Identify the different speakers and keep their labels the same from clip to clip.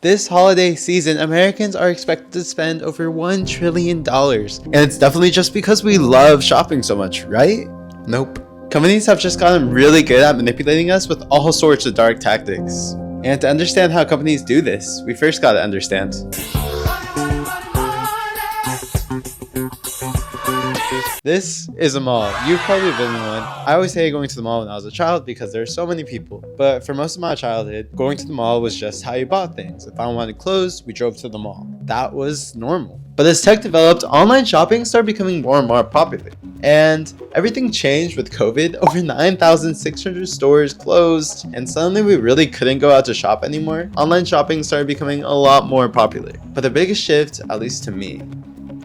Speaker 1: This holiday season, Americans are expected to spend over $1 trillion. And it's definitely just because we love shopping so much, right? Nope. Companies have just gotten really good at manipulating us with all sorts of dark tactics. And to understand how companies do this, we first gotta understand. This is a mall. You've probably been in one. I always hated going to the mall when I was a child because there are so many people. But for most of my childhood, going to the mall was just how you bought things. If I wanted clothes, we drove to the mall. That was normal. But as tech developed, online shopping started becoming more and more popular. And everything changed with COVID. Over 9,600 stores closed, and suddenly we really couldn't go out to shop anymore. Online shopping started becoming a lot more popular. But the biggest shift, at least to me,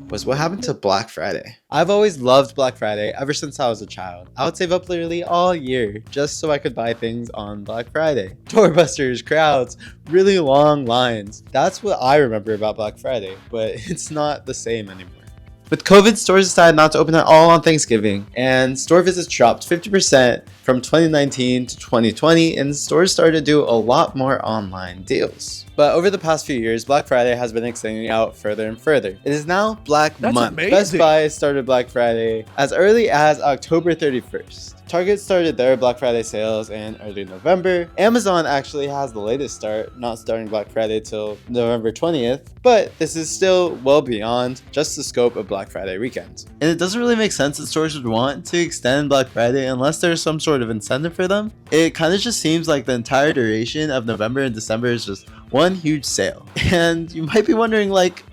Speaker 1: was what happened to Black Friday. I've always loved Black Friday ever since I was a child. I would save up literally all year just so I could buy things on Black Friday. Doorbusters, crowds, really long lines. That's what I remember about Black Friday, but it's not the same anymore. With COVID, stores decided not to open at all on Thanksgiving, and store visits dropped 50% from 2019 to 2020, and stores started to do a lot more online deals. But over the past few years, Black Friday has been extending out further and further. It is now Black Month.
Speaker 2: Amazing.
Speaker 1: Best Buy started Black Friday as early as October 31st. Target started their Black Friday sales in early November. Amazon actually has the latest start, not starting Black Friday till November 20th, but this is still well beyond just the scope of Black Friday weekend. And it doesn't really make sense that stores would want to extend Black Friday unless there's some sort of incentive for them. It kind of just seems like the entire duration of November and December is just one huge sale. And you might be wondering, like,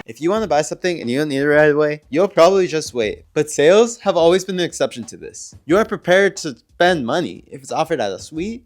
Speaker 1: if you want to buy something and you don't need it right away, you'll probably just wait. But sales have always been an exception to this. You are prepared to spend money if it's offered at a sweet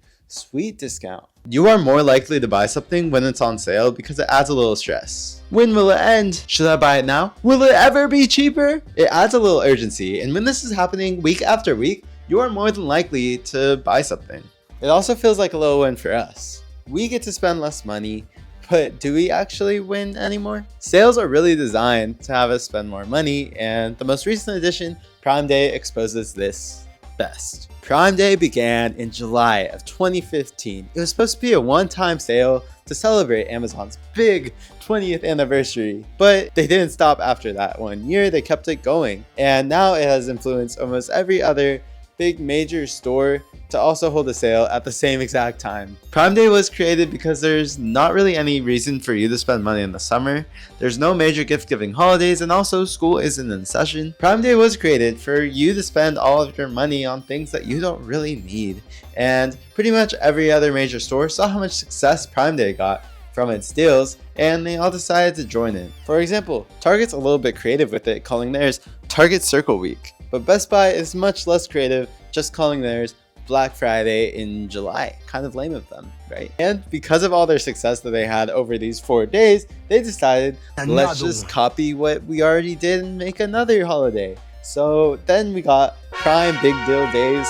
Speaker 1: discount. You are more likely to buy something when it's on sale because it adds a little stress. When will it end? Should I buy it now? Will it ever be cheaper? It adds a little urgency, and when this is happening week after week, you are more than likely to buy something. It also feels like a little win for us. We get to spend less money, but do we actually win anymore? Sales are really designed to have us spend more money, and the most recent edition, Prime Day, exposes this best. Prime Day began in July of 2015. It was supposed to be a one-time sale to celebrate Amazon's big 20th anniversary, but they didn't stop after that 1 year. They kept it going, and now it has influenced almost every other big major store to also hold a sale at the same exact time. Prime Day was created because there's not really any reason for you to spend money in the summer. There's no major gift giving holidays, and also school isn't in session. Prime Day was created for you to spend all of your money on things that you don't really need. And pretty much every other major store saw how much success Prime Day got from its deals, and they all decided to join in. For example, Target's a little bit creative with it, calling theirs Target Circle Week. But Best Buy is much less creative, just calling theirs Black Friday in July. Kind of lame of them, right? And because of all their success that they had over these 4 days, they decided, let's just copy what we already did and make another holiday. So then we got Prime Big Deal Days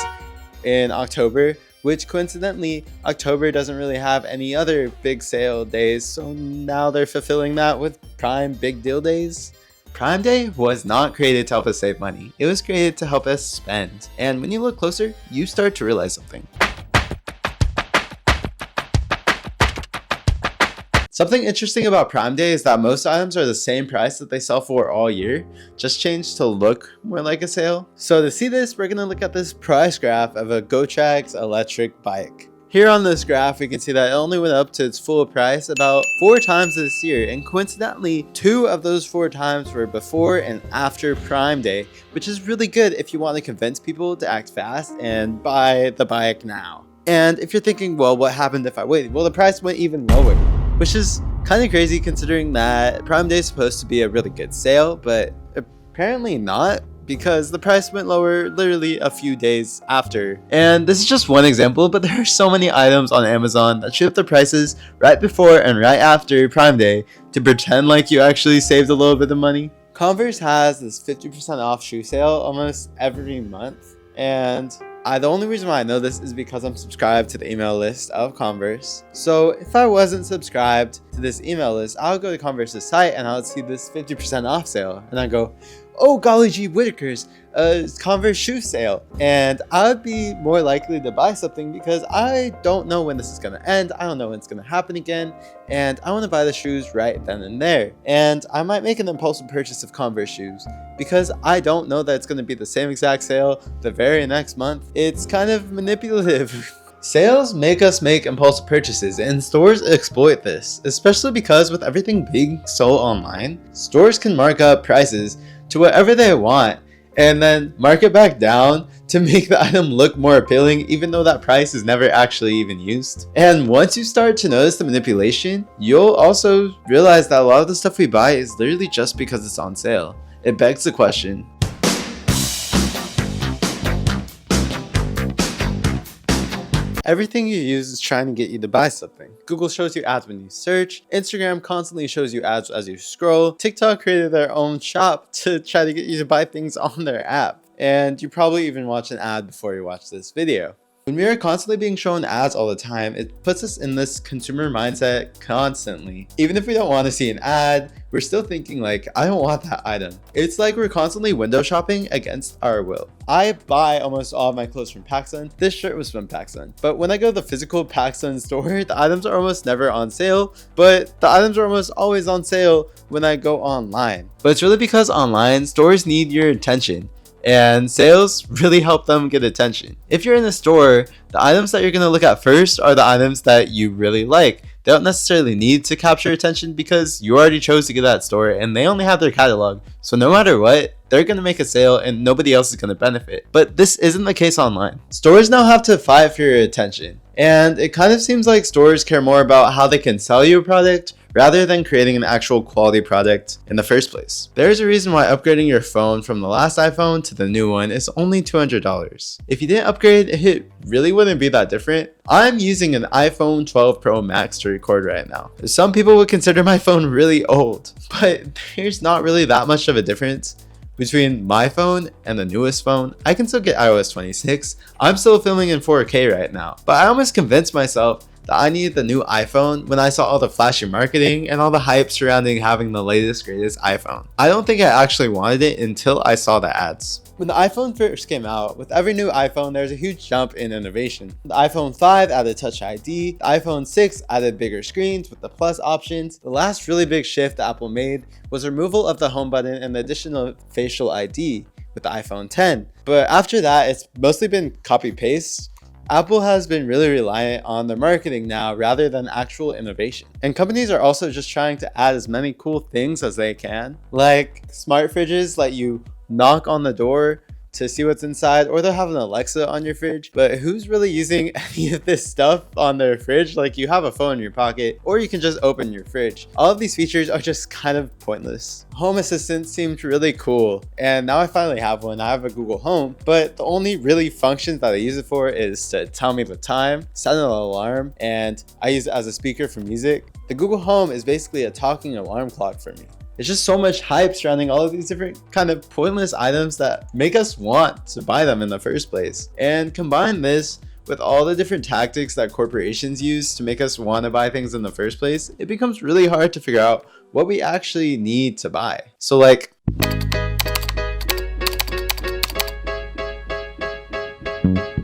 Speaker 1: in October, which coincidentally, October doesn't really have any other big sale days, so now they're fulfilling that with Prime Big Deal Days. Prime Day was not created to help us save money. It was created to help us spend. And when you look closer, you start to realize something. Something interesting about Prime Day is that most items are the same price that they sell for all year, just changed to look more like a sale. So to see this, we're gonna look at this price graph of a GoTrax electric bike. Here on this graph, we can see that it only went up to its full price about 4 times this year, and coincidentally, 2 of those 4 times were before and after Prime Day, which is really good if you want to convince people to act fast and buy the bike now. And if you're thinking, well, what happened if I waited? Well, the price went even lower, which is kind of crazy considering that Prime Day is supposed to be a really good sale, but apparently not, because the price went lower literally a few days after. And this is just one example, but there are so many items on Amazon that shoot up the prices right before and right after Prime Day to pretend like you actually saved a little bit of money. Converse has this 50% off shoe sale almost every month, and the only reason why I know this is because I'm subscribed to the email list of Converse. So if I wasn't subscribed to this email list, I'll go to Converse's site and I would see this 50% off sale. And I go, oh golly gee Whitaker's Converse shoe sale, and I would be more likely to buy something because I don't know when this is going to end. I don't know when it's going to happen again, and I want to buy the shoes right then and there. And I might make an impulsive purchase of Converse shoes because I don't know that it's going to be the same exact sale the very next month. It's kind of manipulative. Sales make us make impulsive purchases, and stores exploit this, especially because with everything being sold online, stores can mark up prices to whatever they want and then mark it back down to make the item look more appealing, even though that price is never actually even used. And once you start to notice the manipulation, you'll also realize that a lot of the stuff we buy is literally just because it's on sale. It begs the question, everything you use is trying to get you to buy something. Google shows you ads when you search, Instagram constantly shows you ads as you scroll, TikTok created their own shop to try to get you to buy things on their app, and you probably even watch an ad before you watch this video. When we are constantly being shown ads all the time, it puts us in this consumer mindset constantly. Even if we don't want to see an ad, we're still thinking like, I don't want that item. It's like we're constantly window shopping against our will. I buy almost all of my clothes from PacSun. This shirt was from PacSun. But when I go to the physical PacSun store, the items are almost never on sale, but the items are almost always on sale when I go online. But it's really because online, stores need your attention, and sales really help them get attention. If you're in a store, the items that you're going to look at first are the items that you really like. They don't necessarily need to capture attention because you already chose to get that store and they only have their catalog. So no matter what, they're going to make a sale and nobody else is going to benefit. But this isn't the case online. Stores now have to fight for your attention. And it kind of seems like stores care more about how they can sell you a product rather than creating an actual quality product in the first place. There's a reason why upgrading your phone from the last iPhone to the new one is only $200. If you didn't upgrade, it really wouldn't be that different. I'm using an iPhone 12 Pro Max to record right now. Some people would consider my phone really old, but there's not really that much of a difference between my phone and the newest phone. I can still get iOS 26. I'm still filming in 4K right now, but I almost convinced myself that I needed the new iPhone when I saw all the flashy marketing and all the hype surrounding having the latest greatest iPhone. I don't think I actually wanted it until I saw the ads. When the iPhone first came out, with every new iPhone, there's a huge jump in innovation. The iPhone 5 added Touch ID, the iPhone 6 added bigger screens with the plus options. The last really big shift Apple made was removal of the home button and the addition of facial ID with the iPhone 10. But after that, it's mostly been copy-paste. Apple has been really reliant on their marketing now rather than actual innovation. And companies are also just trying to add as many cool things as they can. Like smart fridges let you knock on the door to see what's inside, or they'll have an Alexa on your fridge. But who's really using any of this stuff on their fridge? Like, you have a phone in your pocket, or you can just open your fridge. All of these features are just kind of pointless. Home Assistant seemed really cool, and now I finally have one. I have a Google Home, but the only really functions that I use it for is to tell me the time, set an alarm, and I use it as a speaker for music. The Google Home is basically a talking alarm clock for me. It's just so much hype surrounding all of these different kind of pointless items that make us want to buy them in the first place. And combine this with all the different tactics that corporations use to make us want to buy things in the first place, it becomes really hard to figure out what we actually need to buy. So like,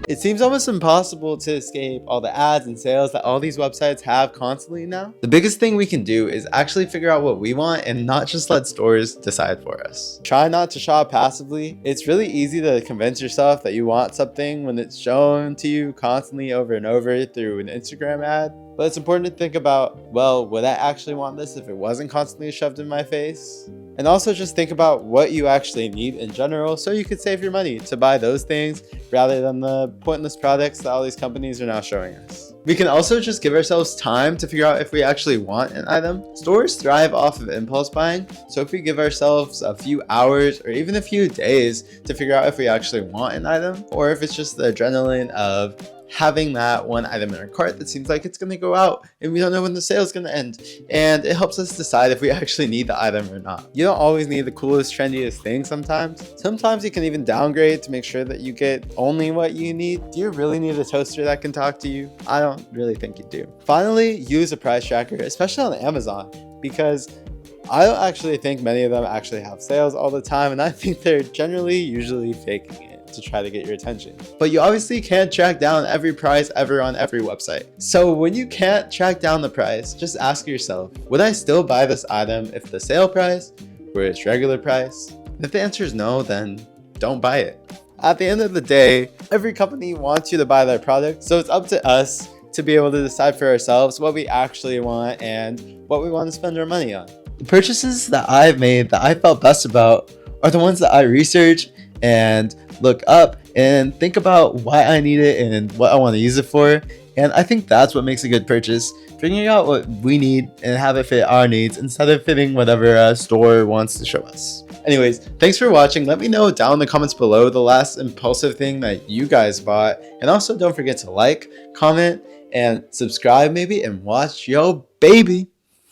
Speaker 1: it seems almost impossible to escape all the ads and sales that all these websites have constantly now. The biggest thing we can do is actually figure out what we want and not just let stores decide for us. Try not to shop passively. It's really easy to convince yourself that you want something when it's shown to you constantly over and over through an Instagram ad. But it's important to think about, well, would I actually want this if it wasn't constantly shoved in my face? And also just think about what you actually need in general so you could save your money to buy those things rather than the pointless products that all these companies are now showing us. We can also just give ourselves time to figure out if we actually want an item. Stores thrive off of impulse buying, so if we give ourselves a few hours or even a few days to figure out if we actually want an item, or if it's just the adrenaline of having that one item in our cart that seems like it's going to go out and we don't know when the sale is going to end, and it helps us decide if we actually need the item or not. You don't always need the coolest, trendiest thing sometimes you can even downgrade to make sure that you get only what you need. Do you really need a toaster that can talk to you? I don't really think you do. Finally, use a price tracker, especially on Amazon, because I don't actually think many of them actually have sales all the time, and I think they're usually faking it to try to get your attention. But you obviously can't track down every price ever on every website. So when you can't track down the price, just ask yourself, would I still buy this item if the sale price were its regular price? If the answer is no, then don't buy it. At the end of the day, every company wants you to buy their product, so it's up to us to be able to decide for ourselves what we actually want and what we want to spend our money on. The purchases that I've made that I felt best about are the ones that I research and look up and think about why I need it and what I want to use it for. And I think that's what makes a good purchase, figuring out what we need and have it fit our needs instead of fitting whatever a store wants to show us. Anyways, thanks for watching. Let me know down in the comments below the last impulsive thing that you guys bought. And also don't forget to like, comment, and subscribe maybe and watch yo baby.